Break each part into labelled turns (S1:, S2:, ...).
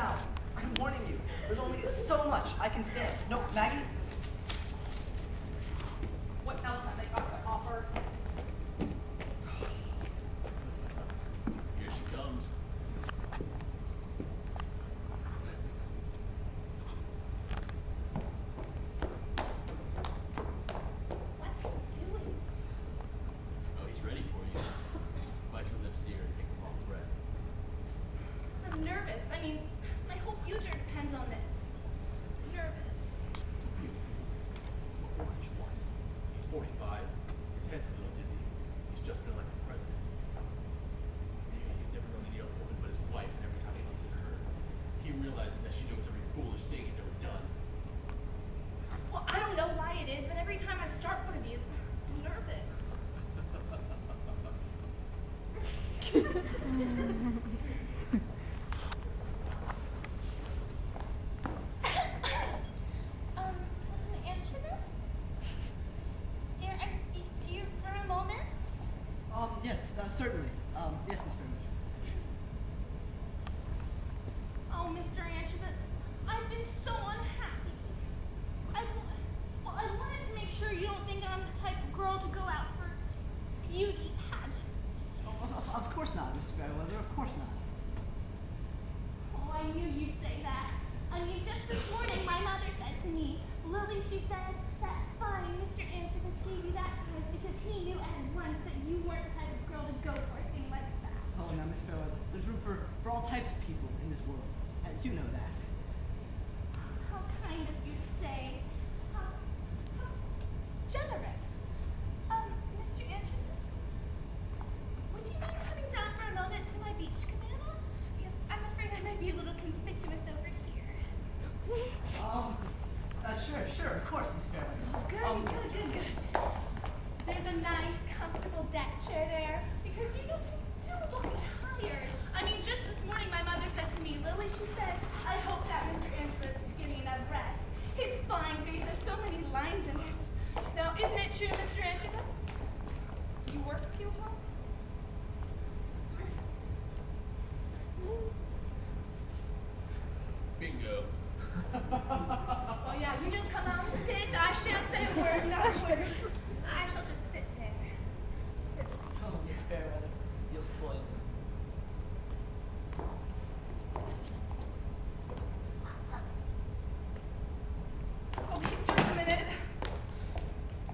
S1: down. I'm warning you. There's only so much I can stand. No, Maggie?
S2: What else have they got to offer?
S3: Here she comes.
S2: What's he doing?
S3: Oh, he's ready for you. Bite your lips, dear, and take a long breath.
S2: I'm nervous. I mean, my whole future depends on this. I'm nervous.
S3: What more could you want? He's 45. His head's a little dizzy. He's just been elected president. He's never known any other woman but his wife, and every time he looks at her, he realizes that she knows every foolish thing he's ever done.
S2: Well, I don't know why it is, but every time I start one of these, I'm nervous. An anchovy? Dare I speak to you for a moment?
S1: Yes, certainly. Yes, Miss Fairweather.
S2: Oh, Mr. Anchovy, I've been so unhappy. I wanted to make sure you don't think I'm the type of girl to go out for beauty pageants.
S1: Oh, of course not, Miss Fairweather. Of course not.
S2: Oh, I knew you'd say that. I mean, just this morning, my mother said to me, Lily, she said, that fine, Mr. Anchovy gave you that prize because he knew at once that you weren't the type of girl to go for a thing like that.
S1: Oh, now, Miss Fairweather, there's room for all types of people in this world. And you know that.
S2: How kind of you to say. How generous. Mr. Anchovy, would you mind coming down for a moment to my beach cabana? Because I'm afraid I might be a little conspicuous over here.
S1: Sure, of course, Miss Fairweather.
S2: Good. There's a nice, comfortable deck chair there, because you do look tired. I mean, just this morning, my mother said to me, Lily, she said, I hope that Mr. Anchovy is getting enough rest. His fine face has so many lines in it. Now, isn't it true, Mr. Anchovy? You work too hard?
S3: Bingo.
S2: Oh yeah, you just come out and sit. I shan't say a word, not a word. I shall just sit there.
S1: Oh, Miss Fairweather, you'll spoil me.
S2: Okay, just a minute.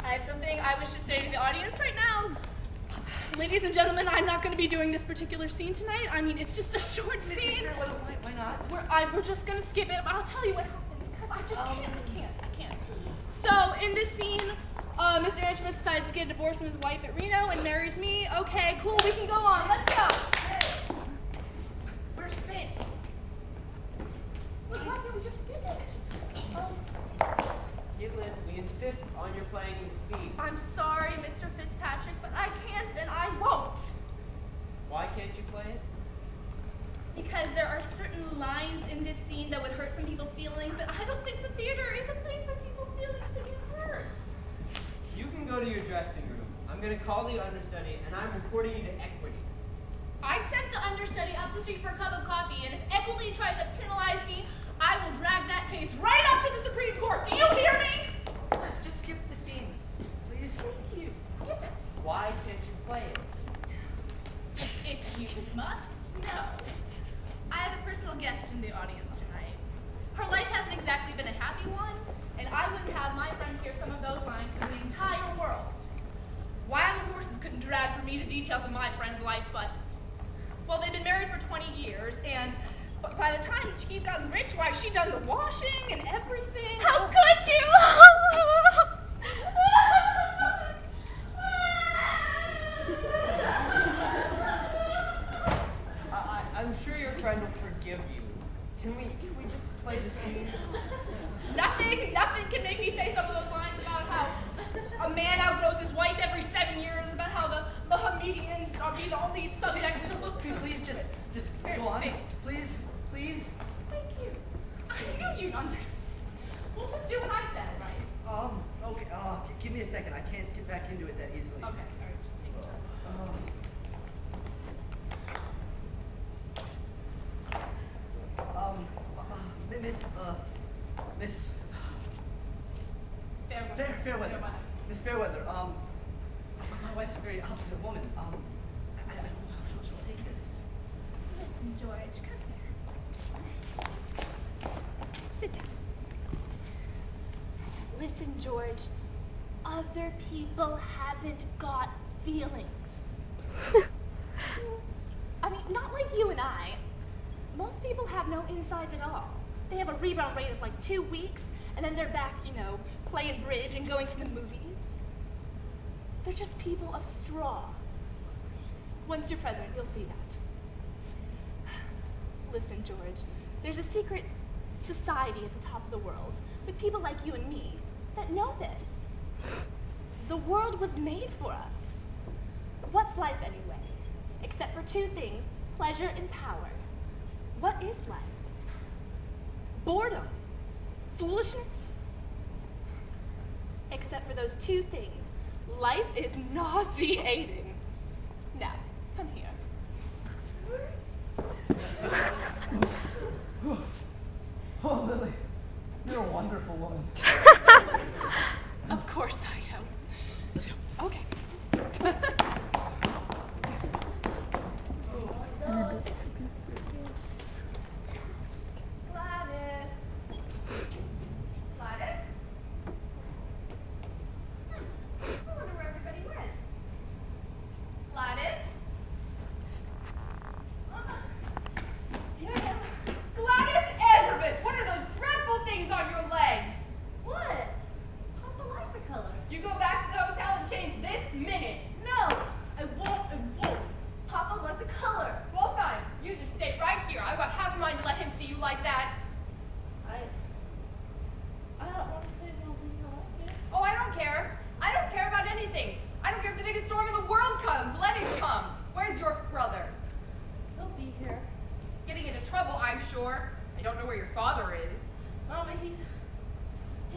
S2: I have something I wish to say to the audience right now. Ladies and gentlemen, I'm not going to be doing this particular scene tonight. I mean, it's just a short
S1: Miss
S2: scene.
S1: Fairweather, why not?
S2: We're just going to skip it, but I'll tell you what happens, because I just can't. So, in this scene, Mr. Anchovy decides to get a divorce from his wife at Reno and marries me. Okay, cool, we can go on. Let's go.
S1: Hey! Where's Finn?
S2: Why can't we just skip it?
S4: Gitlin, we insist on your playing the scene.
S2: I'm sorry, Mr. Fitzpatrick, but I can't and I won't.
S4: Why can't you play it?
S2: Because there are certain lines in this scene that would hurt some people's feelings, and I don't think the theater is a place for people's feelings to be hurt.
S4: You can go to your dressing room. I'm going to call the understudy, and I'm reporting you to equity.
S2: I sent the understudy up the street for a cup of coffee, and if Equity tries to penalize me, I will drag that case right up to the Supreme Court. Do you hear me?
S1: Just skip the scene, please.
S2: Thank you. Skip it.
S4: Why can't you play it?
S2: If you must know, I have a personal guest in the audience tonight. Her life hasn't exactly been a happy one, and I wouldn't have my friend hear some of those lines for the entire world. Wild horses couldn't drag for me the details of my friend's life, but, well, they've been married for 20 years, and by the time she'd gotten rich, why, she'd done the washing and everything. How could you?
S4: I'm sure your friend will forgive you. Can we just play the scene?
S2: Nothing can make me say some of those lines about how a man outgrows his wife every 7 years, about how the Mohammedans are the only subjects to look
S1: Can you please just go on? Please?
S2: Thank you. I knew you'd understand. We'll just do what I said, right?
S1: Okay, give me a second. I can't get back into it that easily.
S2: Okay, all right, just take your time.
S1: Miss
S2: Fairweather.
S1: Fairweather. Miss Fairweather, my wife's a very obstinate woman. I don't know how she'll take this.
S2: Listen, George, come here. Sit down. Listen, George. Other people haven't got feelings. I mean, not like you and I. Most people have no insides at all. They have a rebound rate of like 2 weeks, and then they're back, playing bridge and going to the movies. They're just people of straw. Once you're president, you'll see that. Listen, George, there's a secret society at the top of the world with people like you and me that know this. The world was made for us. What's life anyway? Except for 2 things, pleasure and power. What is life? Boredom. Foolishness. Except for those 2 things, life is nauseating. Now, come here.
S1: Oh, Lily, you're a wonderful woman.
S2: Of course I am. Let's go. Okay.
S5: Gladys. Gladys? I wonder where everybody went. Gladys?
S1: Here I am.
S5: Gladys Androbus, what are those dreadful things on your legs?
S1: What? Papa like the color.
S5: You go back to the hotel and change this minute.
S1: No, I won't. Papa like the color.
S5: Well, fine. You just stay right here. I've got half a mind to let him see you like that.
S1: I don't want to say I don't think I like it.
S5: Oh, I don't care. I don't care about anything. I don't care if the biggest storm in the world comes. Let it come. Where's your brother?
S1: He'll be here.
S5: Getting into trouble, I'm sure. I don't know where your father is.
S1: Mama, he's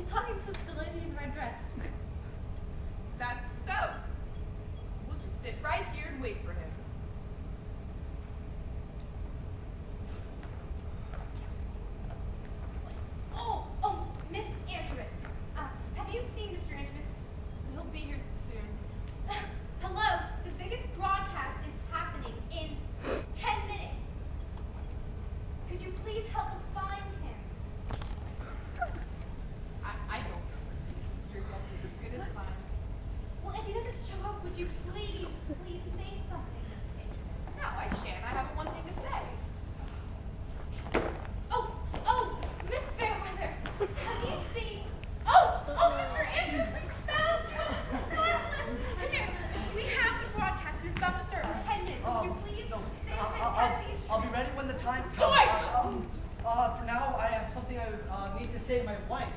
S1: talking to the lady in the red dress.
S5: Is that so? We'll just sit right here and wait for him.
S2: Oh, Miss Andrus. Have you seen Mr. Andrus?
S5: He'll be here soon.
S2: Hello, the biggest broadcast is happening in 10 minutes. Could you please help us find him?
S5: I don't think your guess is as good as mine.
S2: Well, if he doesn't show up, would you please say something, Miss Andrus?
S5: No, I shan't. I haven't one thing to say.
S2: Oh, Miss Fairweather, have you seen? Oh, Mr. Andrews, we found you. This is marvelous. Come here. We have the broadcast. It's about to start in 10 minutes. Would you please say a fantastic?
S1: I'll be ready when the time comes.
S2: George!
S1: For now, I have something I need to say to my wife.